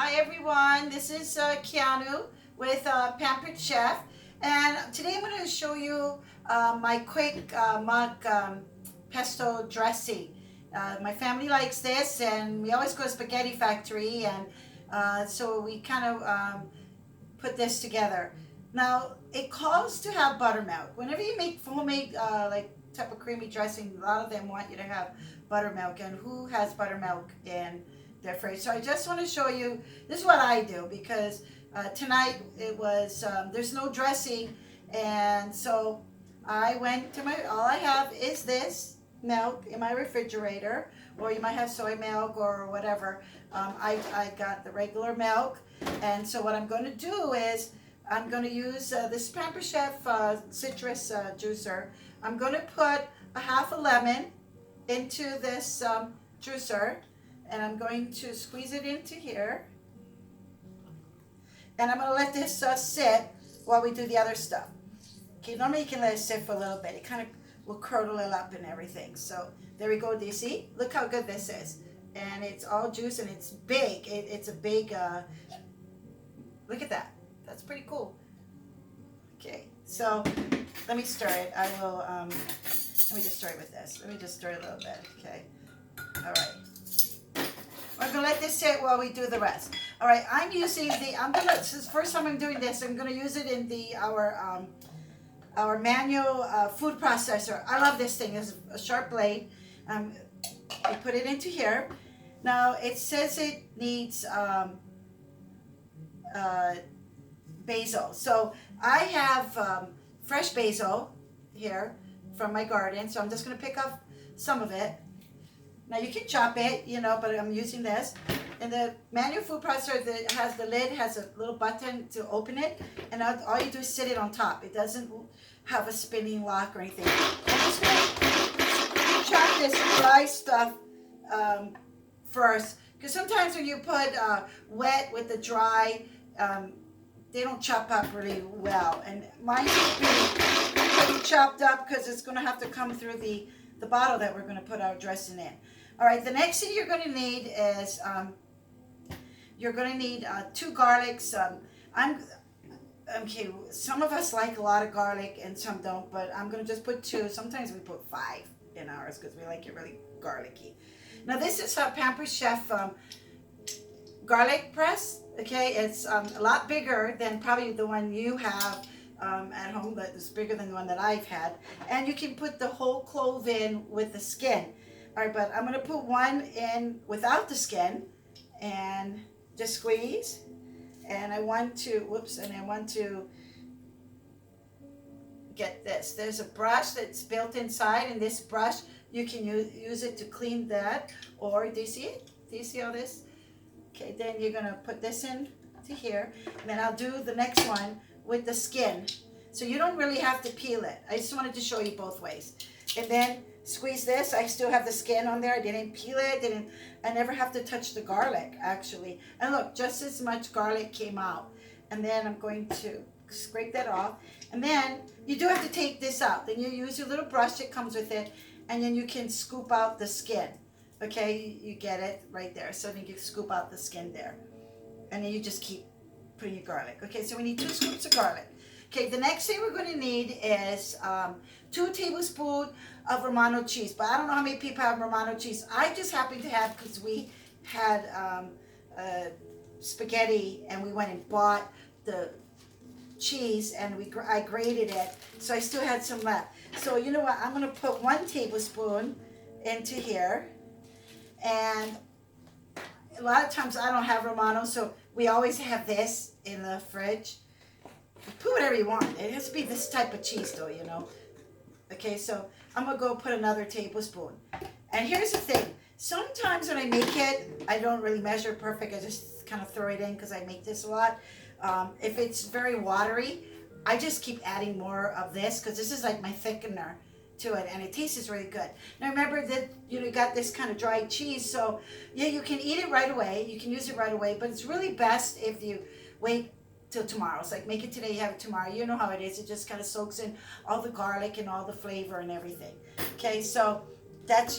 Hi everyone, this is Keanu with Pampered Chef, and today I'm going to show you my quick mug pesto dressing. My family likes this, and we always go to Spaghetti Factory, and so we kind of put this together. Now, it calls to have buttermilk. Whenever you make homemade like type of creamy dressing, a lot of them want you to have buttermilk, and who has buttermilk in their fridge? So I just want to show you, this is what I do, because tonight it was, there's no dressing, and so I went to all I have is this milk in my refrigerator, or you might have soy milk or whatever. I got the regular milk, and so what I'm going to do is I'm going to use this Pamper Chef citrus juicer. I'm going to put a half a lemon into this juicer, and I'm going to squeeze it into here, and I'm going to let this sit while we do the other stuff. Okay, normally you can let it sit for a little bit. It kind of will curdle it up and everything. So there we go. Do you see? Look how good this is. And it's all juice, and it's big. It's a big, look at that. That's pretty cool. Okay, so let me stir it. I will, let me just stir it with this. Let me just stir it a little bit. Okay, all right. I'm gonna let this sit while we do the rest. All right, I'm using this is the first time I'm doing this. I'm gonna use it in our manual food processor. I love this thing. It's a sharp blade. I put it into here. Now it says it needs basil. So I have fresh basil here from my garden. So I'm just gonna pick up some of it. Now you can chop it, but I'm using this. And the manual food processor that has the lid has a little button to open it, and all you do is sit it on top. It doesn't have a spinning lock or anything. I'm just gonna chop this dry stuff first, because sometimes when you put wet with the dry, they don't chop up really well. And mine should be pretty chopped up because it's gonna have to come through the bottle that we're gonna put our dressing in. All right, the next thing you're going to need is you're going to need 2 garlics. Okay, some of us like a lot of garlic and some don't, but I'm going to just put 2. Sometimes we put 5 in ours because we like it really garlicky. Now this is a Pampered Chef garlic press. Okay, it's a lot bigger than probably the one you have at home, but it's bigger than the one that I've had. And you can put the whole clove in with the skin. All right, but I'm going to put one in without the skin and just squeeze. And I want to, get this. There's a brush that's built inside, and this brush, you can use it to clean that. Or, do you see it? Do you see all this? Okay, then you're going to put this in to here. And then I'll do the next one with the skin. So you don't really have to peel it. I just wanted to show you both ways. And then squeeze this. I still have the skin on there. I didn't peel it. I never have to touch the garlic, actually. And look, just as much garlic came out. And then I'm going to scrape that off. And then you do have to take this out. Then you use your little brush that comes with it, and then you can scoop out the skin. Okay, you get it right there. So then you scoop out the skin there. And then you just keep putting your garlic. Okay, so we need 2 scoops of garlic. Okay, the next thing we're going to need is 2 tablespoons of Romano cheese. But I don't know how many people have Romano cheese. I just happen to have, because we had spaghetti, and we went and bought the cheese, and I grated it. So I still had some left. So you know what? I'm going to put 1 tablespoon into here. And a lot of times I don't have Romano, so we always have this in the fridge. Put whatever you want. It has to be this type of cheese though, Okay, so I'm going to go put another tablespoon. And here's the thing. Sometimes when I make it, I don't really measure perfect. I just kind of throw it in because I make this a lot. If it's very watery, I just keep adding more of this because this is like my thickener to it, and it tastes really good. Now remember that you got this kind of dried cheese, so yeah, you can eat it right away. You can use it right away, but it's really best if you wait till tomorrow. It's like make it today, you have it tomorrow. You know how it is. It just kind of soaks in all the garlic and all the flavor and everything. Okay, so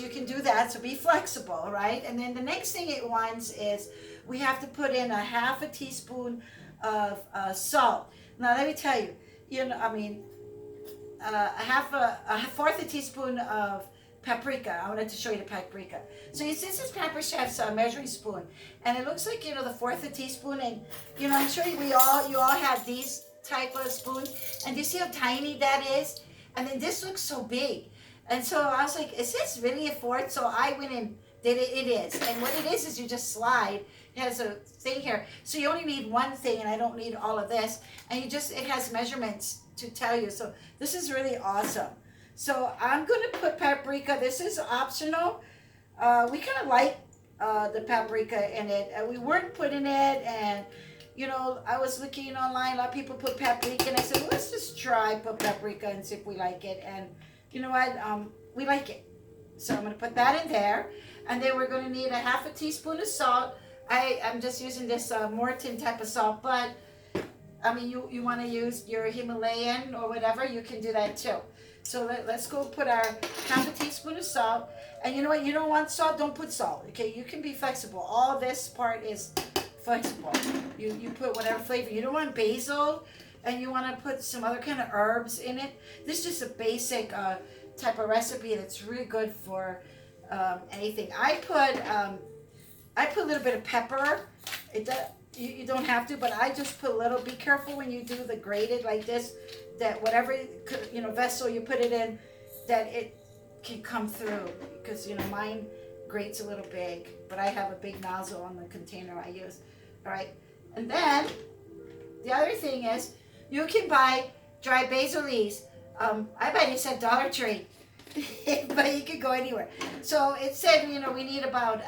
you can do that, so be flexible, right? And then the next thing it wants is we have to put in a half a teaspoon of salt. Now let me tell you, I mean, a fourth a teaspoon of paprika. I wanted to show you the paprika. So this is Pampered Chef's measuring spoon, and it looks like the fourth a teaspoon. And I'm sure you all have these type of spoons, and do you see how tiny that is? And then this looks so big, and so I was like, is this really a fourth? So I went and did it. It is, and what it is you just slide. It has a thing here, so you only need one thing, and I don't need all of this. And it has measurements to tell you. So this is really awesome. So I'm going to put paprika. This is optional. We kind of like the paprika in it. We weren't putting it, and I was looking online. A lot of people put paprika, and I said, well, let's just try put paprika and see if we like it. And you know what? We like it. So I'm going to put that in there, and then we're going to need a half a teaspoon of salt. I'm just using this Morton type of salt, but I mean, you want to use your Himalayan or whatever, you can do that too. So let's go put our half a teaspoon of salt. And you know what? You don't want salt, don't put salt. Okay, you can be flexible. All this part is flexible. You put whatever flavor. You don't want basil, and you want to put some other kind of herbs in it. This is just a basic type of recipe that's really good for anything. I put a little bit of pepper. You don't have to, but I just put a little. Be careful when you do the grated like this, that whatever vessel you put it in, that it can come through, because mine grates a little big, but I have a big nozzle on the container I use. All right, and then the other thing is you can buy dry basil leaves. I bet it said Dollar Tree, but you could go anywhere. So it said we need about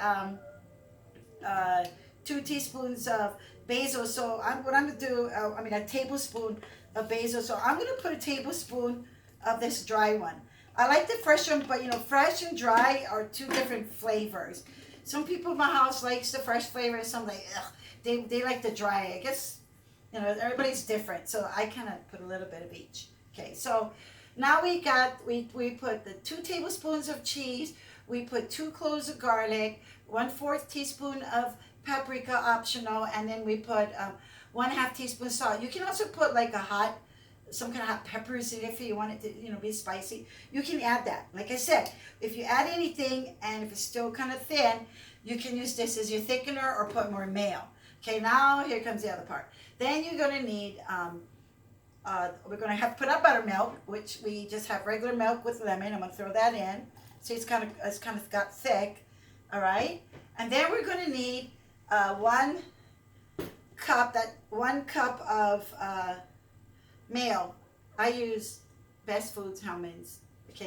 2 teaspoons of basil. So what I'm going to do, a tablespoon of basil. So I'm going to put a tablespoon of this dry one. I like the fresh one, but fresh and dry are 2 different flavors. Some people in my house likes the fresh flavor, some like, ugh, they like the dry. I guess, everybody's different. So I kind of put a little bit of each. Okay, so now we put the 2 tablespoons of cheese. We put 2 cloves of garlic, 1/4 teaspoon of paprika, optional, and then we put 1/2 teaspoon salt. You can also put like some kind of hot peppers in it if you want it to be spicy. You can add that. Like I said, if you add anything and if it's still kind of thin, you can use this as your thickener or put more mayo. Okay, now here comes the other part. Then you're going to need we're going to have to put up buttermilk, which we just have regular milk with lemon. I'm going to throw that in. See, it's kind of got thick. All right, and then we're going to need 1 cup of mayo. I use Best Foods Hellmann's,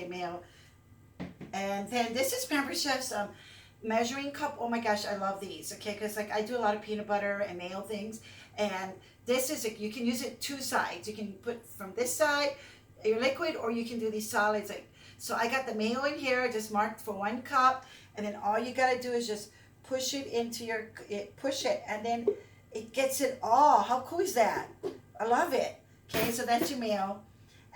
mayo. And then this is Pampered Chef's measuring cup. Oh my gosh, I love these. Okay, because I do a lot of peanut butter and mayo things, and this is you can use it 2 sides. You can put from this side your liquid, or you can do these solids. So I got the mayo in here, just marked for 1 cup, and then all you gotta do is just push it into push it, and then it gets it all. How cool is that? I love it. Okay, so that's your mayo.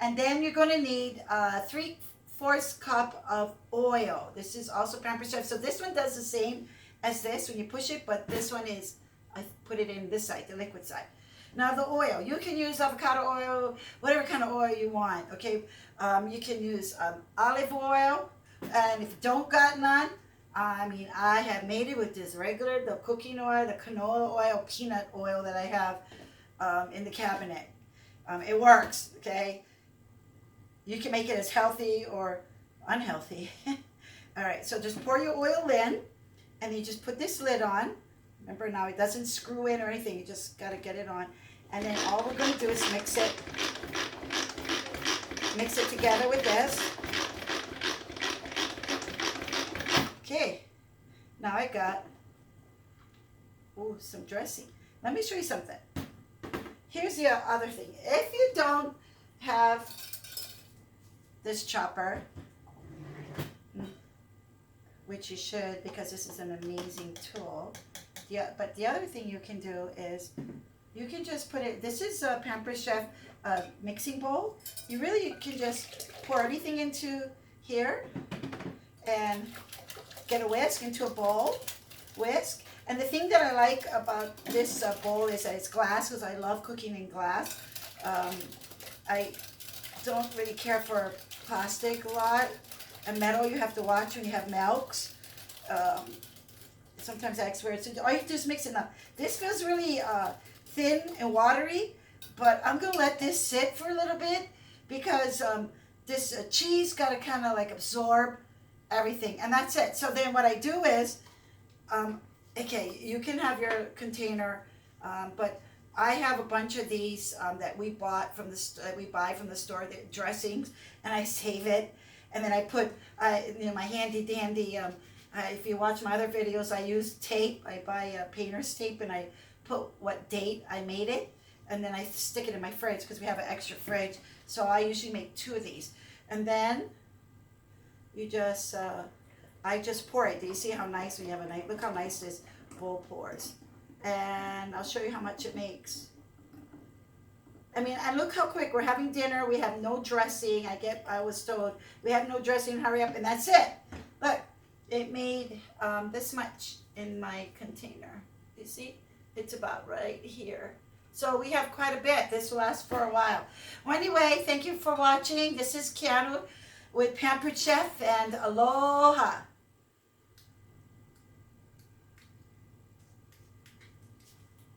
And then you're gonna need 3/4 cup of oil. This is also Pampered Chef. So this one does the same as this when you push it, but this one is, I put it in this side, the liquid side. Now the oil, you can use avocado oil, whatever kind of oil you want, okay? You can use olive oil, and if you don't got none, I have made it with this the cooking oil, the canola oil, peanut oil that I have in the cabinet. It works, okay? You can make it as healthy or unhealthy. All right, so just pour your oil in, and you just put this lid on. Remember now, it doesn't screw in or anything. You just got to get it on. And then all we're going to do is mix it together with this. Okay, now I got some dressing. Let me show you something. Here's the other thing. If you don't have this chopper, which you should, because this is an amazing tool. Yeah, but the other thing you can do is you can just put it, this is a Pampered Chef mixing bowl. You can just pour anything into here, and get a whisk into a bowl. Whisk. And the thing that I like about this bowl is that it's glass, because I love cooking in glass. I don't really care for plastic a lot. And metal, you have to watch when you have milks. Sometimes I experience it. Or you just mix it up. This feels really thin and watery, but I'm going to let this sit for a little bit because this cheese got to kind of like absorb everything. And that's it. So then what I do is, okay, you can have your container, but I have a bunch of these that we bought from we buy from the store, the dressings, and I save it, and then I put my handy dandy. If you watch my other videos, I use tape. I buy painter's tape, and I put what date I made it, and then I stick it in my fridge because we have an extra fridge. So I usually make 2 of these, and then you just I just pour it. Do you see how nice we have a nice? Look how nice this bowl pours. And I'll show you how much it makes. I mean, and look how quick. We're having dinner. We have no dressing. I was told we have no dressing. Hurry up, and that's it. Look, it made this much in my container. You see? It's about right here. So we have quite a bit. This will last for a while. Well, anyway, thank you for watching. This is Keanu with Pampered Chef, and aloha.